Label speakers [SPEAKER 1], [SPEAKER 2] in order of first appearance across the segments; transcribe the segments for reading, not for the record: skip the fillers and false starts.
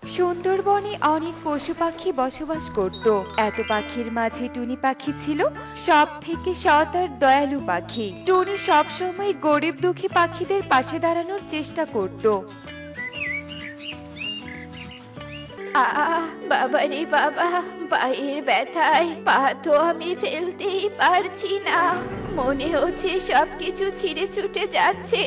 [SPEAKER 1] সুন্দরবনে অনেক পশু পাখি বসবাস করত। এত পাখির মাঝে টুনি পাখি ছিল সব থেকে সৎ আর দয়ালু পাখি। টুনি সব সময় গরিব দুঃখী পাখিদের পাশে দাঁড়ানোর চেষ্টা করত।
[SPEAKER 2] বাবা রে বাবা, পায়ের ব্যথায় পা তো আমি ফেলতেই পারছি না। মনে হচ্ছে সবকিছু ছিঁড়ে ছুটে যাচ্ছে।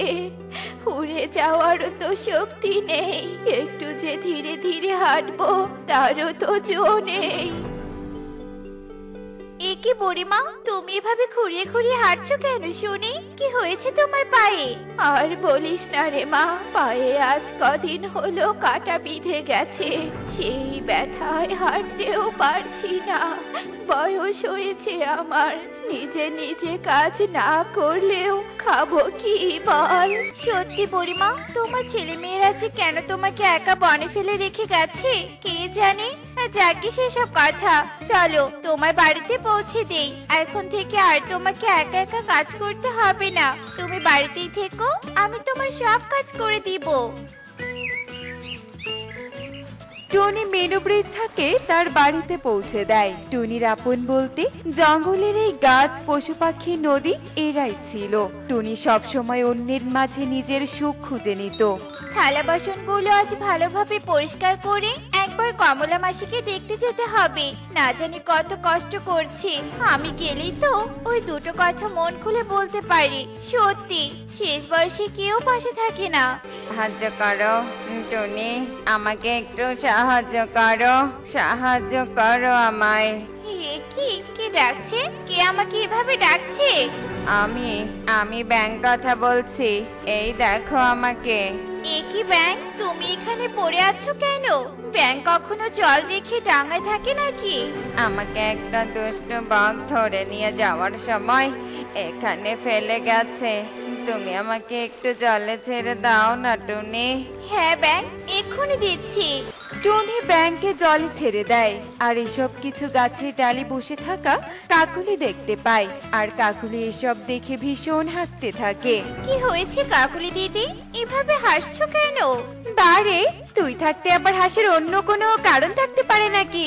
[SPEAKER 2] উড়ে যাওয়ারও তো শক্তি নেই। একটু যে ধীরে ধীরে হাঁটবো তারও তো জো নেই। এ কি বুড়িমা, তুমি এভাবে খুঁড়িয়ে খুঁড়িয়ে হাঁটছো কেন শুনি? কি হয়েছে তোমার পায়ে? আর বলিস না রে মা, পায়ে আজ কদিন হলো কাটা বিঁধে গেছে। সেই ব্যথায় হাঁটতেও পারছি না। বয়স হয়েছে আমার, নিজে নিজে কাজ না করলেও খাবো কি বল? সত্যি বুড়িমা, তোমার ছেলে মেয়েরা যে কেন তোমাকে একা বনে ফেলে রেখে গেছে কে জানে। যাকে সেসব কথা, চলো তোমার বাড়িতে পৌঁছে দেই। এখন থেকে আর তোমাকে একা একা কাজ করতে হবে না। তুমি বাড়িতেই থেকো, আমি তোমার সব কাজ করে দিব।
[SPEAKER 1] টুনি মেনু বৃদ্ধাকে তার বাড়িতে পৌঁছে দেয়। টুনির আপন বলতে জঙ্গলের এই গাছ, পশু পাখি, নদী এরাই ছিল। টুনি সবসময় অন্যের মাঝে নিজের সুখ খুঁজে নিত।
[SPEAKER 2] থালা বাসনগুলো আজ ভালোভাবে পরিষ্কার করে একবার কমলা মাসিকে দেখতে যেতে হবে। না জানি কত কষ্ট করছে। আমি গেলেই তো ওই দুটো কথা মন খুলে বলতে পারি। সত্যি শেষ বয়সে কেউ পাশে থাকে না।
[SPEAKER 1] সাহায্য করো টুনি, আমাকে একটু সাহায্য করো আমায়।
[SPEAKER 2] এ কি, কে ডাকছে? কে আমাকে এভাবে ডাকছে?
[SPEAKER 1] আমি ব্যাঙ কথা বলছি, এই দেখো আমাকে।
[SPEAKER 2] এ কি ব্যাঙ, তুমি এখানে পড়ে আছো কেন? ব্যাঙ কখনো জল রেখে ডাঙায় থাকে নাকি?
[SPEAKER 1] আমাকে একটা দুষ্ট বাঘ ধরে নিয়ে যাওয়ার সময় এখানে ফেলে গেছে। তুমি আমাকে একটু জলে ছেড়ে দাও না টুনি।
[SPEAKER 2] হ্যাঁ ব্যাঙ, এক্ষুনি দিচ্ছি।
[SPEAKER 1] টুনি ব্যাঙকে জলে ছেড়ে দেয়। আর এসব কিছু গাছের ডালে বসে থাকা কাকুলি দেখতে পায়। আর কাকুলি এসব দেখে ভীষণ হাসতে থাকে।
[SPEAKER 2] কি হয়েছে কাকুলি দিদি, এভাবে হাসছো কেন?
[SPEAKER 1] বারে, তুই থাকতে আবার হাসির অন্য কোনো কারণ থাকতে পারে নাকি?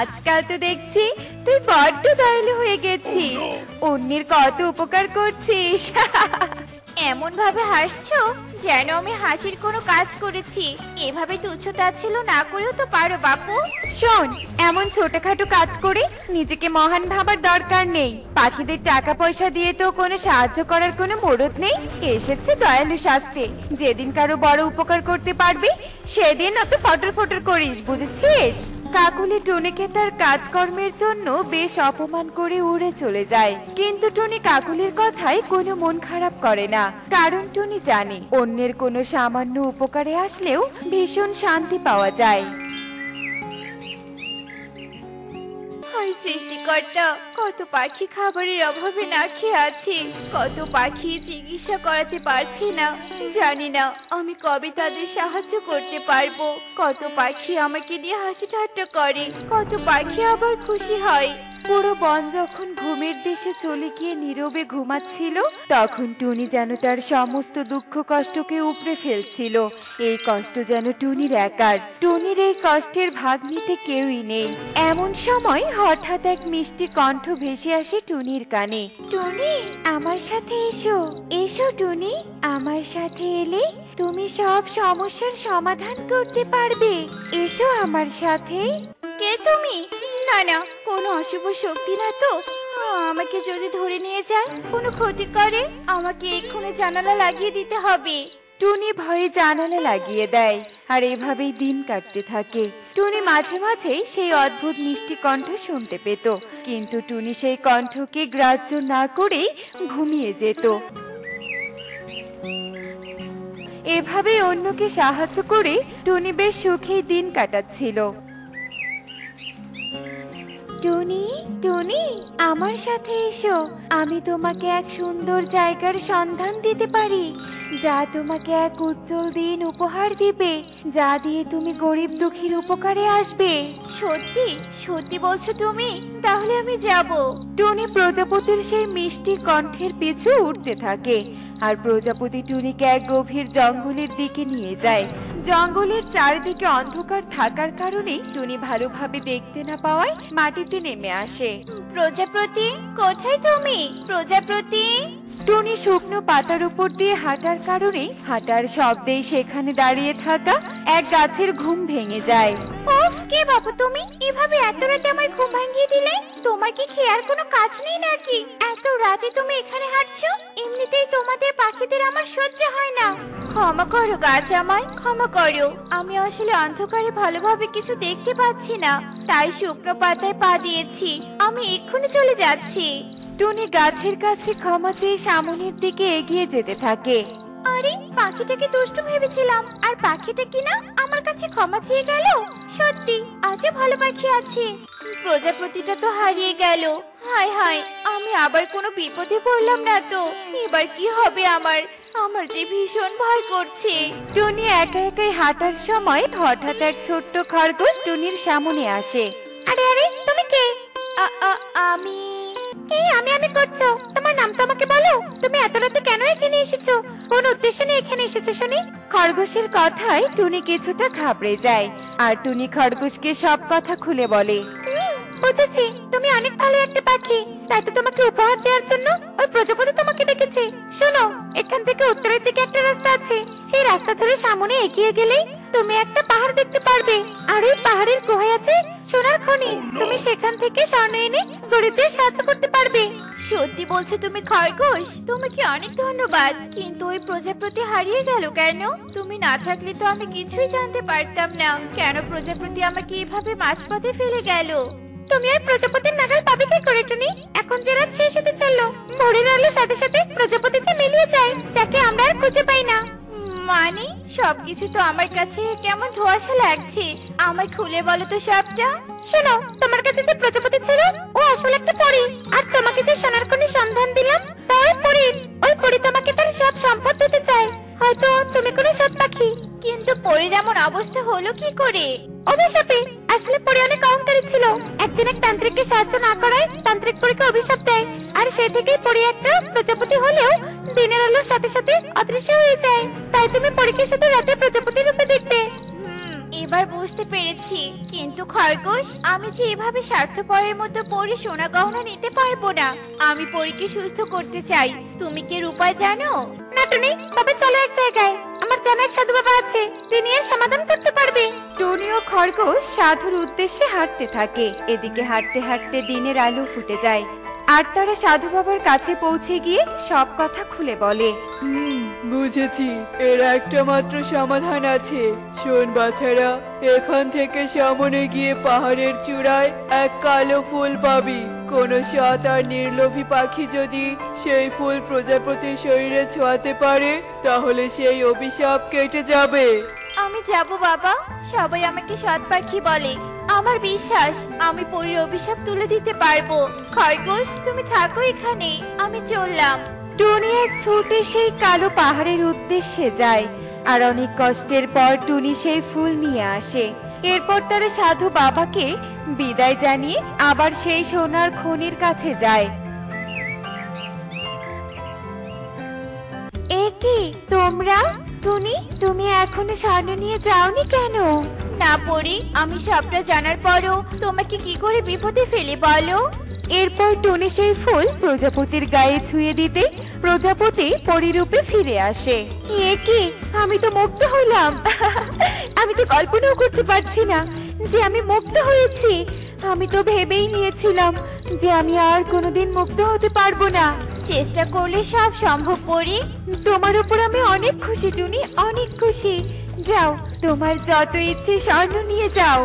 [SPEAKER 1] আজকাল তো দেখছি তুই বড্ড দয়ালু হয়ে গেছিস, অন্যের কত উপকার করছিস।
[SPEAKER 2] এমন ভাবে হাসছো যেন আমি হাসির কোনো কাজ করেছি। এভাবে তুচ্ছ তাচ্ছিল্য না করেও তো পারো বাপু।
[SPEAKER 1] শোন, এমন ছোটখাটো কাজ করে নিজেকে মহান ভাবার দরকার নেই। পাখিদের টাকা পয়সা দিয়ে তো কোনো সাহায্য করার কোনো মুরত নেই। এসেছে দয়ালু শাস্তে। যেদিন কারো বড় উপকার করতে পারবি সেদিন অত ফটর ফটর করিস, বুঝেছিস? কাকুলি টুনিকে তার কাজকর্মের জন্য বেশ অপমান করে উড়ে চলে যায়। কিন্তু টুনি কাকুলির কথায় কোনো মন খারাপ করে না, কারণ টুনি জানে অন্যের কোনো সামান্য উপকারে আসলেও ভীষণ শান্তি পাওয়া যায়।
[SPEAKER 2] সৃষ্টিকর্তা, কত পাখি খাবারের অভাবে না খেয়ে আছে। কত পাখি চিকিৎসা করাতে পারছি না। জানি না আমি কবে তাদের সাহায্য করতে পারবো। কত পাখি আমাকে নিয়ে হাসি ঠাট্টা করে, কত পাখি আবার খুশি হয়।
[SPEAKER 1] পুরো বন যখন ঘুমের দেশে চলে গিয়ে নীরবে ঘুমাচ্ছিল, তখন টুনি যেন তার সমস্ত দুঃখ কষ্টকে উপড়ে ফেলছিল। এই কষ্ট যেন টুনির একার। টুনির এই কষ্টের ভাগ নিতে কেউই নেই। এমন সময় হঠাৎ এক মিষ্টি কণ্ঠ ভেসে আসে টুনির কানে। টুনি, আমার সাথে এসো। এসো টুনি, আমার সাথে এলে তুমি সব সমস্যার সমাধান করতে পারবে। এসো আমার সাথে।
[SPEAKER 2] কে তুমি? না না, কোনো অশুভ শক্তি না তো? আমাকে যদি ধরে নিয়ে যায়, কোনো ক্ষতি করে, আমাকে এক্ষুনি জানালা লাগিয়ে দিতে হবে।
[SPEAKER 1] টুনি ভয়ে জানালা লাগিয়ে দেয়। আর এভাবেই দিন কাটতে থাকে। টুনি মাঝে মাঝে সেই অদ্ভুত মিষ্টি কণ্ঠ শুনতে পেত, কিন্তু টুনি সেই কণ্ঠকে গ্রাহ্য না করে ঘুমিয়ে যেত। এভাবে অন্যকে সাহায্য করে টুনি বেশ সুখেই দিন কাটাচ্ছিল। টুনি, টুনি, আমার সাথে এসো। আমি তোমাকে এক সুন্দর জায়গার সন্ধান দিতে পারি, যা তোমাকে এক উজ্জ্বল দিন উপহার দিবে, যা দিয়ে তুমি গরিব দুঃখীর উপকারে আসবে।
[SPEAKER 2] সত্যি সত্যি বলছো তুমি? তাহলে আমি যাব।
[SPEAKER 1] টুনি প্রজাপতির সেই মিষ্টি কণ্ঠের পিছু উঠতে থাকে। আর প্রজাপতি টুনিকে এক গভীর জঙ্গলের দিকে নিয়ে যায়। জঙ্গলের চারিদিকে অন্ধকার থাকার কারণে টুনি ভালোভাবে দেখতে না পাওয়ায় মাটিতে নেমে আসে।
[SPEAKER 2] প্রজাপতি, কোথায় তুমি? প্রজাপতি।
[SPEAKER 1] টুনি শুকনো পাতার উপর দিয়ে হাঁটার কারণে হাঁটার শব্দেই সেখানে দাঁড়িয়ে থাকা এক গাছের ঘুম ভেঙে যায়।
[SPEAKER 2] উফ, কে বাবু তুমি? এভাবে এত রাতে আমার ঘুম ভাঙিয়ে দিলে? তোমার কি খেয়ার কোনো কাজ নেই নাকি? এত রাতে তুমি এখানে হাঁটছো? এমনিতেই তোমাদের পাখিদের আমার সহ্য হয় না। ক্ষমা করো গাছ, আমায় ক্ষমা করো। আমি আসলে অন্ধকারে ভালোভাবে কিছু দেখতে পাচ্ছি না, তাই শুকনো পাতায় পা দিয়েছি। আমি এক্ষুনি চলে যাচ্ছি।
[SPEAKER 1] টুনি গাছের কাছে ক্ষমা চেয়ে সামনের দিকে এগিয়ে যেতে থাকে।
[SPEAKER 2] আরে, পাখিটাকে দুষ্টু ভেবেছিলাম, আর পাখিটা কিনা আমার কাছে ক্ষমা চেয়ে গেল। সত্যি আজও ভালো পাখি আছে। প্রজাপতিটা তো হারিয়ে গেল। হায় হায়, আমি আবার কোনো বিপদে পড়লাম না তো? এবার কি হবে আমার? আমার যে ভীষণ ভয় করছে।
[SPEAKER 1] টুনি একা একাই হাঁটার সময় হঠাৎ এক ছোট্ট খরগোশ টুনির সামনে আসে।
[SPEAKER 2] আরে আরে, তুমি কে? আমি আমি করছো? তোমার নাম তো আমাকে বলো। তুমি এত রাতে কেন এখানে এসেছো? কোন উদ্দেশ্য নিয়ে এখানে এসেছো শুনি?
[SPEAKER 1] খরগোশের কথায় টুনি কিছুটা ঘাবড়ে যায়, আর টুনি খরগোশকে সব কথা খুলে বলে।
[SPEAKER 2] বুঝেছি, তুমি অনেক ভালো একটা পাখি, তাই তো তোমাকে উপহার দেওয়ার জন্য ওই প্রজাপতি তোমাকে ডেকেছে। শোনো, এখান থেকে উত্তরের দিকে একটা রাস্তা আছে, সেই রাস্তা ধরে সামনে এগিয়ে গেলেই তুমি একটা পাহাড় দেখতে পারবে, আর ওই পাহাড়ের গুহায় আছে সোনার খনি। তুমি সেখান থেকে স্বর্ণ এনে গরিবদের সাহায্য করতে পারবে। সত্যি বলছো তুমি খরগোশ? তোমাকে অনেক ধন্যবাদ। কিন্তু ওই প্রজাপতি হারিয়ে গেল কেন? তুমি না থাকলে তো আমি কিছুই জানতে পারতাম না কেন প্রজাপতি আমাকে এভাবে মাঝপথে ফেলে গেল। তুমি ওই প্রজাপতির নাগাল পাবে কি করে টুনি? এখন যে রাত শেষ হতে চললো, ভোরের আলোর সাথে সাথে প্রজাপতি যে মিলিয়ে যায়, যাকে আমরা আর খুঁজে পাই না। মানে সবকিছু তো আমার কাছে কেমন ধোঁয়াশা লাগছে। আমায় খুলে বলো তো সবটা। শোনো, তোমার কাছে যে প্রজাপতি ছিল ও আসলে একটা পরী, আর তোমাকে যে সোনার খনি সন্ধান দিলাম তা ওই পরী। ওই পরী তোমাকে তার সব সম্পদ দিতে চায়। হয়তো তুমি কোনো সৎ পাখি, কিন্তু পরীর এমন অবস্থা হলো কি করে? অভিশাপে। আসলে পরী অনেক অহংকারী ছিল। একদিন এক তান্ত্রিককে সাহায্য না করায় তান্ত্রিক পরীকে অভিশাপ দেয়, আর সেই থেকেই পরী একটা প্রজাপতি হলেও দিনের আলোর সাথে সাথে অদৃশ্য হয়ে যায়। তাই তুমি পরীকে সাথে রাতে প্রজাপতি রূপে দেখবে। এবার বুঝতে পেরেছি। কিন্তু খরগোশ, আমি যে এভাবে স্বার্থপরের মতো পরী সোনা গহনা নিতে পারবো না। আমি পরীকে সুস্থ করতে চাই। তুমি কি এর উপায় জানো? না টুনি, তবে চলো এক জায়গায়। আমার জানার সাধু বাবা আছে, তিনি এর সমাধান করতে পারবে।
[SPEAKER 1] টুনি ও খরগোশ সাধুর উদ্দেশ্যে হাঁটতে থাকে। এদিকে হাঁটতে হাঁটতে দিনের আলো ফুটে যায়, আর তারা সাধু বাবার কাছে পৌঁছে গিয়ে সব কথা খুলে বলে।
[SPEAKER 3] বুঝেছি, এর একটা মাত্র সমাধান আছে। শোন বাছারা, এখান থেকে সামনে গিয়ে পাহাড়ের চূড়ায় এক কালো ফুল পাবি। কোন সৎ আর নির্লোভী পাখি যদি সেই ফুল প্রজাপতির শরীরে ছোঁয়াতে পারে, তাহলে সেই অভিশাপ কেটে যাবে।
[SPEAKER 2] আমি যাব বাবা। সবাই আমাকে সৎ পাখি বলে। আমার বিশ্বাস আমি পরীর অভিশাপ তুলে দিতে পারবো। খরগোশ, তুমি থাকো এখানে, আমি চললাম।
[SPEAKER 1] টুনি এক ছুটে সেই কালো পাহাড়ের উদ্দেশ্যে যায়, আর অনেক কষ্টের পর টুনি সেই ফুল নিয়ে আসে। এরপর তারা সাধু বাবাকে বিদায় জানিয়ে আবার সেই সোনার খনির কাছে যায়। এ কি তোমরা? টুনি, তুমি এখনো স্বর্ণ নিয়ে যাওনি কেন?
[SPEAKER 2] না পরী, আমি সবটা জানার পরও তোমাকে কি করে বিপদে ফেলে বলো?
[SPEAKER 1] এরপর টুনি সেই ফুল প্রজাপতির গায়ে ছুঁয়ে দিতে প্রজাপতি পরিরূপে ফিরে আসে। এ কি, আমি তো মুক্ত হলাম। আমি তো কল্পনাও করতে পারছি না যে আমি মুক্ত হয়েছি। আমি তো ভেবেই নিয়েছিলাম যে আমি আর কোনোদিন মুক্ত হতে পারবো না।
[SPEAKER 2] চেষ্টা করলে সব সম্ভব পরী।
[SPEAKER 1] তোমার উপর আমি অনেক খুশি টুনি, অনেক খুশি। যাও, তোমার যত ইচ্ছে স্বর্ণ নিয়ে যাও।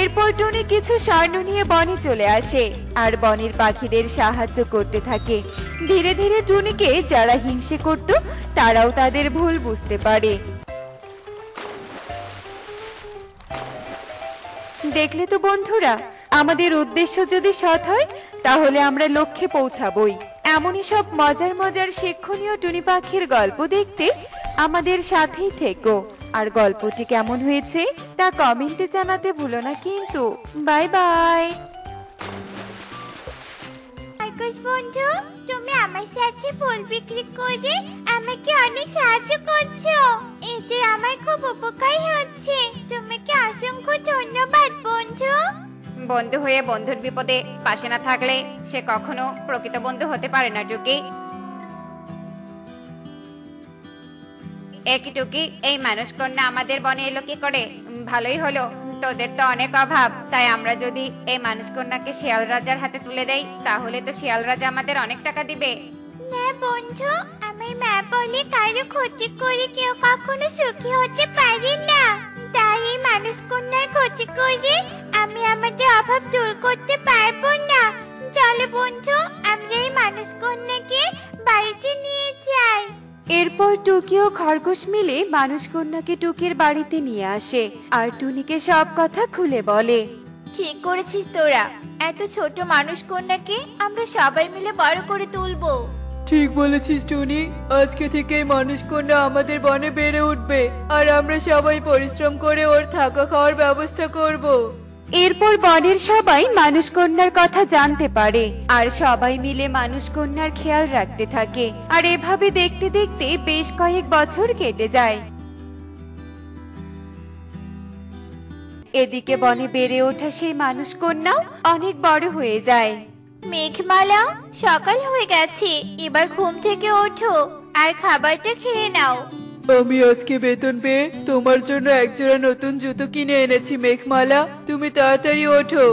[SPEAKER 1] এরপর টুনি কিছু স্বর্ণ নিয়ে বনে চলে আসে, আর বনের পাখিদের সাহায্য করতে থাকে। ধীরে ধীরে টুনিকে যারা হিংসে করত তারাও তাদের ভুল বুঝতে পারে। দেখলে তো বন্ধুরা, আমাদের উদ্দেশ্য যদি সৎ হয় তাহলে আমরা লক্ষ্যে পৌঁছাবই। এমনই সব মজার মজার শিক্ষণীয় টুনি পাখির গল্প দেখতে আমাদের সাথেই থেকো। আর গল্পটি কেমন হয়েছে তা কমেন্টে জানাতে ভুলো না কিন্তু। Bye bye.
[SPEAKER 2] খরগোশ বন্ধু, তুমি আমার সাথে ফুল বিক্রি করে আমাকে অনেক সাহায্য করছো। এতে আমার খুব উপকার হচ্ছে। তোমাকে অসংখ্য ধন্যবাদ বন্ধু।
[SPEAKER 1] বন্ধু হয়ে বন্ধুর বিপদে পাশে না থাকলে সে কখনো প্রকৃত বন্ধু হতে পারে না টুকি। একই টুকি, এই মানুষ কন্যা আমাদের বনে এলো কি করে? ভালোই হলো, তোদের তো অনেক অভাব, তাই আমরা যদি এই মানুষ কন্যাকে শিয়াল রাজার হাতে তুলে দেই তাহলে তো শিয়াল রাজা আমাদের অনেক টাকা দিবে।
[SPEAKER 2] না বন্ধু, আমার মা বলে কারো ক্ষতি করে কেউ কখনো সুখী হতে পারে না। তাই এই মানুষ কন্যার ক্ষতি করে আমি আমাদের অভাব দূর করতে পারবো না। চলো বন্ধু, আমরা এই মানুষ কন্যাকে বাড়িতে নিয়ে যাই।
[SPEAKER 1] এরপর টুকি ও খরগোশ মিলে মানুষ কন্যাকে টুকির বাড়িতে নিয়ে আসে আর টুনিকে সব কথা খুলে বলে।
[SPEAKER 2] ঠিক করেছিস তোরা, এত ছোট মানুষ কন্যাকে আমরা সবাই মিলে বড় করে তুলবো।
[SPEAKER 3] ঠিক বলেছিস টুনি, আজকে থেকে মানুষ কন্যা আমাদের বনে বেড়ে উঠবে আর আমরা সবাই পরিশ্রম করে ওর থাকা খাওয়ার ব্যবস্থা করব।
[SPEAKER 1] এরপর বনের সবাই মানুষ কন্যার কথা জানতে পারে আর সবাই মিলে মানুষ কন্যার খেয়াল রাখতে থাকে। আর এভাবে দেখতে দেখতে বেশ কয়েক বছর কেটে যায়। এদিকে বনে বেড়ে ওঠা সেই মানুষ কন্যাও অনেক বড় হয়ে যায়।
[SPEAKER 2] মেঘমালা, সকাল হয়ে গেছে, এবার ঘুম থেকে ওঠো আর খাবারটা খেয়ে নাও।
[SPEAKER 3] আমি আজকে বেতন পেয়ে তোমার জন্য একজোড়া নতুন জুতো কিনে এনেছি মেঘমালা, তুমি তাড়াতাড়ি ওঠো।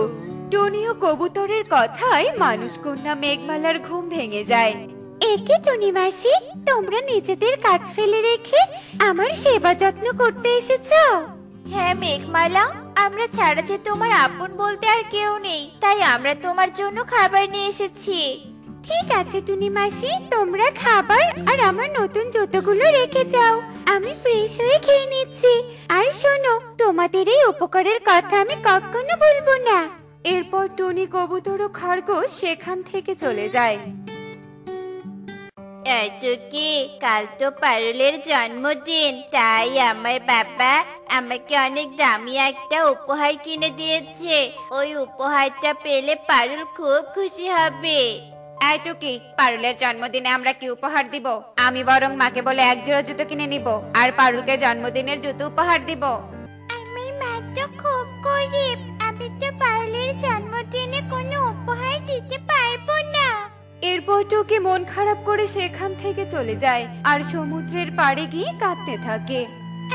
[SPEAKER 1] টুনি ও কবুতরের কথায় মানুষ কন্যা মেঘমালার ঘুম ভেঙে যায়।
[SPEAKER 2] একে টুনি মাসি, তোমরা নিজেদের কাজ ফেলে রেখে আমার সেবা যত্ন করতে এসেছো? হ্যাঁ মেঘমালা, আমরা ছাড়া যে তোমার আপন বলতে আর কেউ নেই, তাই আমরা তোমার জন্য খাবার নিয়ে এসেছি। ঠিক আছে টুনি মাসি, তোমরা খাবার আর আমার নতুন জুতোগুলো রেখে যাও, আমি ফ্রেশ হয়ে খেয়ে নিচ্ছি। আর শোনো, তোমাদের এই উপকারের কথা আমি কখনো ভুলবো না।
[SPEAKER 1] এরপর টুনি, কবুতর ও খরগোশ সেখান থেকে চলে যায়।
[SPEAKER 2] কি কাল তো পারুলের জন্মদিন, তাই আমার বাবা আমাকে অনেক দামি একটা উপহার কিনে দিয়েছে। ওই উপহারটা পেলে পারুল খুব খুশি হবে।
[SPEAKER 1] এই টুকি, পারুলের জন্মদিনে আমরা কি উপহার দিব? আমি বরং মাকে বলে এক জোড়া জুতো কিনে নিব আর পারুলকে জন্মদিনের জুতো উপহার দিব।
[SPEAKER 2] আমার মা তো খুব গরিব, আমি তো পারুলের জন্মদিনে কোনো উপহার দিতে পারবো না।
[SPEAKER 1] এরপর টুকি মন খারাপ করে সেখান থেকে চলে যায় আর সমুদ্রের পাড়ে গিয়ে কাঁদতে থাকে।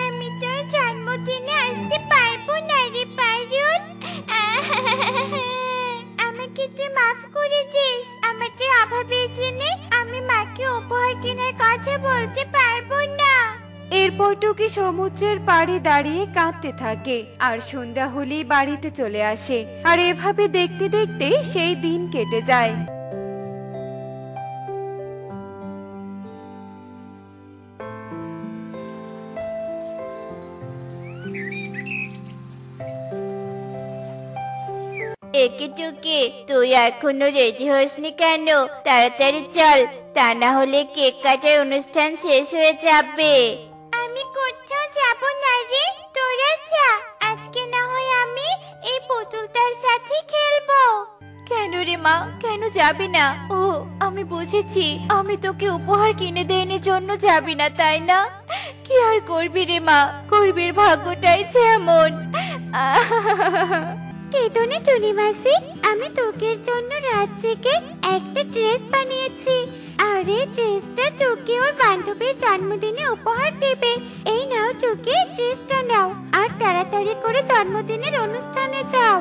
[SPEAKER 2] আমি তো জন্মদিনে আসতে পারবো না রে পারুল, আমাকে তুই মাফ করে দিস। আমাদের অভাবের জন্য আমি মাকে উপহার কেনার কথা বলতে পারবো না।
[SPEAKER 1] এরপর টুকি সমুদ্রের পাড়ে দাঁড়িয়ে কাঁদতে থাকে আর সন্ধ্যা হলেই বাড়িতে চলে আসে। আর এভাবে দেখতে দেখতে সেই দিন কেটে যায়।
[SPEAKER 2] একে টুকি, তুই এখনো রেডি হসনি কেন? তাড়াতাড়ি চল, তা না হলে কেক কাটার অনুষ্ঠান শেষ হয়ে যাবে। আমি কোথাও যাব না রে, তোরা যা। আজকে না হয় আমি এই পুতুলটার সাথে খেলবো। কেন রে মা, কেন যাবি না? ও আমি বুঝেছি, আমি তোকে উপহার কিনে দেয়নি জন্য যাবি না, তাই না? কি আর করবি রে মা, করবির ভাগ্যটাই যেমন। কেতনে টুনি মাসি, আমি তোকের জন্য রাত জেগে একটা ড্রেস বানিয়েছি। আর এই ড্রেসটা তোকে ওর বান্ধবীর জন্মদিনে উপহার দেবে। এই নাও টুকি, ড্রেসটা নাও আর তাড়াতাড়ি করে জন্মদিনের অনুষ্ঠানে যাও।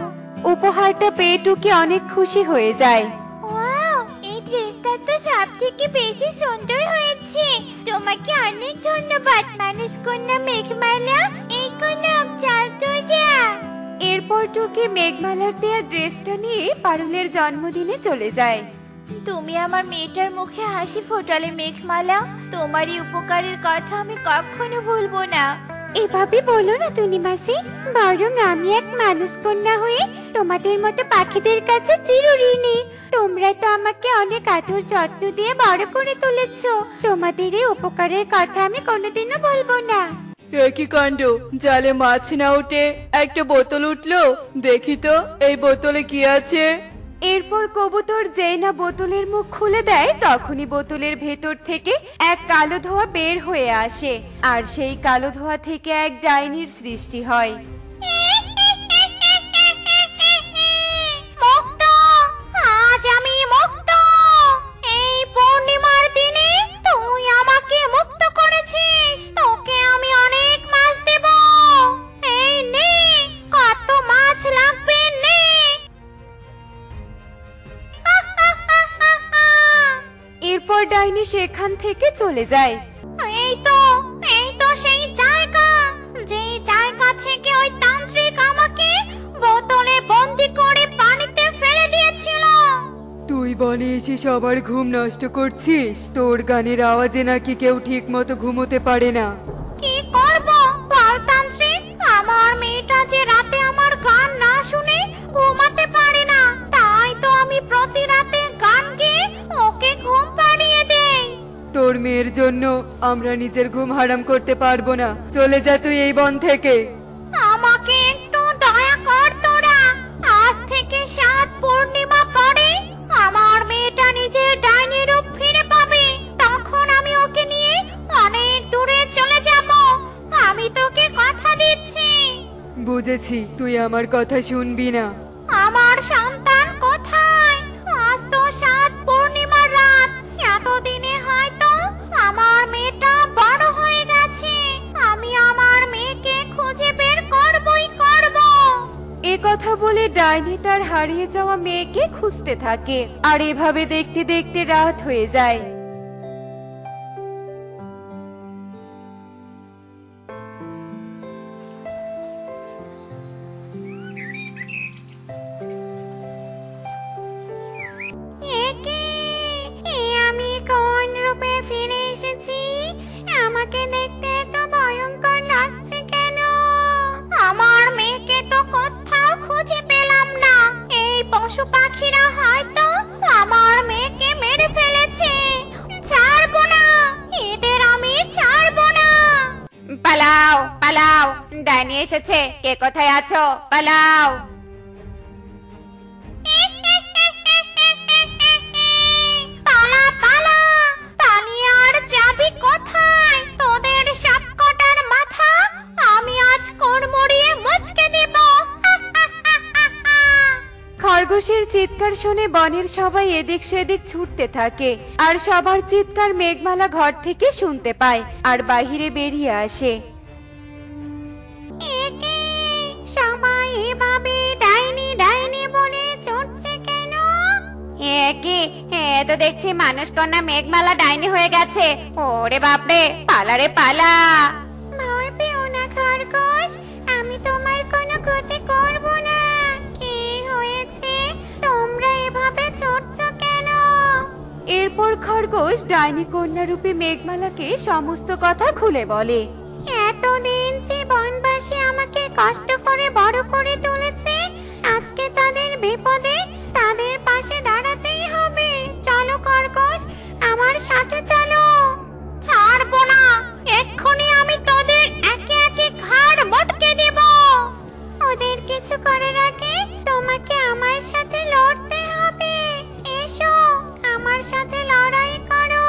[SPEAKER 1] উপহারটা পেয়ে টুকি অনেক খুশি হয়ে যায়।
[SPEAKER 2] ওয়াও, এই ড্রেসটা তো সবথেকে বেশি সুন্দর হয়েছে। তোমাকে অনেক ধন্যবাদ মানুষ কন্যা মেঘমালা। এই কোনো চল তো যা।
[SPEAKER 1] এরপর টুকি মেঘমালার দেয়া ড্রেসটা নিয়ে পারুলের জন্মদিনে চলে যায়।
[SPEAKER 2] তুমি আমার মেয়েটার মুখে হাসি ফোটালে মেঘমালা, তোমারই উপকারের কথা আমি কখনো ভুলবো না।
[SPEAKER 1] এভাবে বলো না টুনি মাসি, বরং আমি এক মানুষ কন্যা হয়ে তোমাদের মতো পাখিদের কাছে চিরঋণী। তোমরা তো আমাকে অনেক আদর যত্ন দিয়ে বড় করে তুলেছো। তোমাদের এই উপকারের কথা আমি কোনোদিনও বলবো না।
[SPEAKER 3] একই কাণ্ড, জালে মাছ না উঠে একটা বোতল উঠলো। দেখি তো এই বোতলে কি আছে।
[SPEAKER 1] এরপর কবুতর যেই না বোতলের মুখ খুলে দেয় তখনই বোতলের ভেতর থেকে এক কালো ধোঁয়া বের হয়ে আসে আর সেই কালো ধোঁয়া থেকে এক ডাইনির সৃষ্টি হয়।
[SPEAKER 2] মুক্ত, আজ আমি মুক্ত। এই পূর্ণিমার দিনে তুই আমাকে মুক্ত করেছিস, তোকে আমি অনেক মাছ দেব। এই নে, কত মাছ লাগবে নে।
[SPEAKER 1] এরপর ডাইনি সেখান থেকে চলে যায়।
[SPEAKER 2] এই তো সেই জায়গা, যেই জায়গা থেকে ওই তান্ত্রিক আমাকে বোতলে বন্দি করে পানিতে ফেলে দিয়েছিল।
[SPEAKER 3] তুই বনে এসে সবার ঘুম নষ্ট করছিস? তোর গানের আওয়াজে নাকি কেউ ঠিক মতো ঘুমোতে পারে না।
[SPEAKER 2] কি করব বল তান্ত্রিক, আমার মেয়েটা যে রাতে আমার গান না শুনে ঘুমাতে পারে না, তাই তো আমি প্রতি রাতে গান গেয়ে ওকে ঘুম পাড়িয়ে দেই।
[SPEAKER 3] তোর মেয়ের জন্য আমরা নিজের ঘুম হারাম করতে পারবো না। চলে যা তুই এই বন থেকে।
[SPEAKER 2] আমাকে একটু দয়া কর তোরা। আজ থেকে 7 পূর্ণিমা পরে আমার মেয়েটা নিজের ডাইনি রূপ ফিরে পাবে। তখন আমি ওকে নিয়ে অনেক দূরে চলে যাব। আমি তোকে কথা দিচ্ছি।
[SPEAKER 3] বুঝেছি, তুই আমার কথা শুনবি না।
[SPEAKER 2] আমার সন্তান কোথায়? আজ তো 7 পূর্ণিমার রাত। এতদিনে হয়তো আমার মেয়েটা বড় হয়ে গেছে। আমি আমার মেয়েকে খুঁজে বের করবই করব।
[SPEAKER 1] এ কথা বলে ডাইনি তার হারিয়ে যাওয়া মেয়েকে খুঁজতে থাকে আর এভাবে দেখতে দেখতে রাত হয়ে যায়।
[SPEAKER 2] আমি কোন রূপে ফিরে এসেছি? আমাকে দেখতে তো ভয়ঙ্কর লাগছে কেন? আমার মেয়েকে তো কোথাও খুঁজে পেলাম না। এই পশু পাখিরা হয়তো আমার মেয়েকে মেরে ফেলেছে। ছাড়বো না, এদের আমি ছাড়বো না।
[SPEAKER 1] পালাও পালাও, ডাইনি এসেছে। কে কোথায় আছো? পালাও।
[SPEAKER 2] পালা পালা, পালিয়ে আর যাবি কোথায়? তোদের সবকটার মাথা আমি আজ কোড়মুড়িয়ে মুচকে দেব।
[SPEAKER 1] খরগোশের চিৎকার শুনে বনের সবাই এদিক সেদিক ছুটতে থাকে আর সবার চিৎকার মেঘমালা ঘর থেকে শুনতে পায় আর বাহিরে বেরিয়ে আসে।
[SPEAKER 2] সবাই এভাবে ডাইনি ডাইনি বলে চড়ছে কেন?
[SPEAKER 1] এ তো দেখছি মানুষ কন্যা মেঘমালা ডাইনি হয়ে গেছে। ওরে বাপরে, পালা রে পালা।
[SPEAKER 2] ভয় পেও না খরগোশ, আমি তোমার কোনো ক্ষতি করব না। কি হয়েছে? তোমরা এভাবে চড়ছো কেন?
[SPEAKER 1] এরপর খরগোশ ডাইনি কন্যা রূপে মেঘমালাকে সমস্ত কথা খুলে বলে।
[SPEAKER 2] এতদিন যে বনবাসী আমাকে কষ্ট করে বড় করে তুলেছে, আজকে তাদের বিপদে তাদের পাশে দাঁড়াতেই হবে। চলো খরগোশ, আমার সাথে চলো। ছাড়বো না, এক্ষুনি আমি তোদের একে একে ঘাড় মটকে দেব। ওদের কিছু করার আগে তোমাকে আমার সাথে লড়তে হবে। এসো, আমার সাথে লড়াই করো।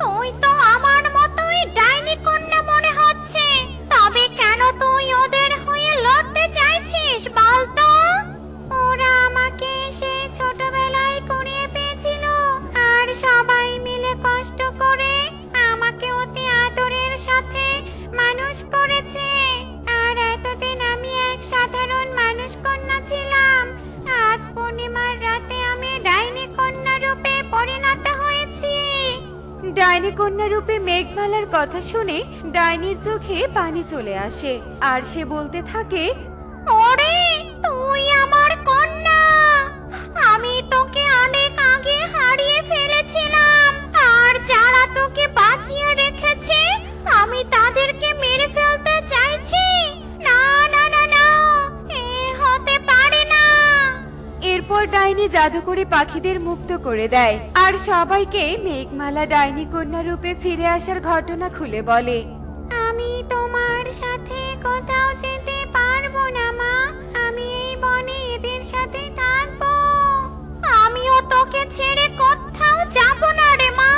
[SPEAKER 2] তুই তো আমার মতোই ডাইনি কন্যা মনে হচ্ছে, তবে কেন তুই ওদের হয়ে লড়তে চাইছিস বলতো? ওরা আমাকে সেই ছোটবেলায় কুড়িয়ে পেয়েছিল আর সবাই মিলে কষ্ট করে আমাকে অতি আদরের সাথে মানুষ করেছে। আর এতদিন আমি এক সাধারণ মানুষ কন্যা ছিলাম। আজ পূর্ণিমার রাতে আমি ডাইনি কন্যা রূপে পরিণত হয়েছি।
[SPEAKER 1] ডাইনি কন্যা রূপে মেঘমালার কথা শুনে ডাইনির চোখে পানি চলে আসে আর সে বলতে থাকে,
[SPEAKER 2] ওরে তুই আমার কন্যা, আমি তোকে অনেক আগে হারিয়ে ফেলেছিলাম। আর যারা তোকে বাঁচিয়ে রেখেছে আমি তাদেরকে মেরে ফেলতে চাইছি। না না না না, এ হতে পারে না।
[SPEAKER 1] এরপর ডাইনি জাদু করে পাখিদের মুক্ত করে দেয় আর সবাইকে মেঘমালা ডাইনি কন্যা রূপে ফিরে আসার ঘটনা খুলে বলে।
[SPEAKER 2] আমি তোমার সাথে কোথাও যেতে পারবো না মা, আমি এই বনে এদের সাথে থাকবো। ছেড়ে কোথাও যাব না রে মা,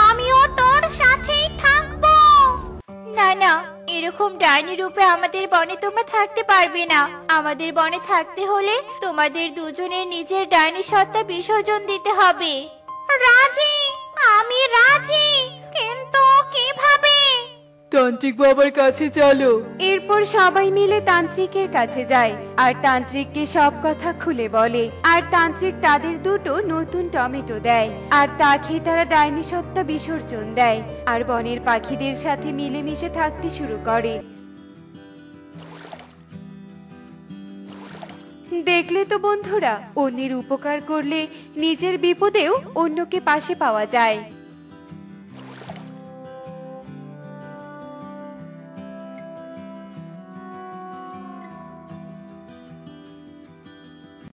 [SPEAKER 2] আমিও তোর সাথেই থাকবো। না না, এরকম ডাইনি রূপে আমাদের বনে তোমরা থাকতে পারবে না। আমাদের বনে থাকতে হলে তোমাদের দুজনের নিজের ডাইনি সত্তা বিসর্জন দিতে হবে। রাজি, আমি রাজি, কিন্তু কিভাবে?
[SPEAKER 3] তান্ত্রিক বাবার কাছে চলো।
[SPEAKER 1] এরপর সবাই মিলে তান্ত্রিকের কাছে যায় আর তান্ত্রিককে সব কথা খুলে বলে। আর তান্ত্রিক তাদের দুটো নতুন টমেটো দেয় আর তা খেয়ে তারা ডাইনি সত্তা বিসর্জন দেয় আর বনের পাখিদের সাথে মিলেমিশে থাকতে শুরু করে। দেখলে তো বন্ধুরা, অন্যের উপকার করলে নিজের বিপদেও অন্যকে পাশে পাওয়া যায়।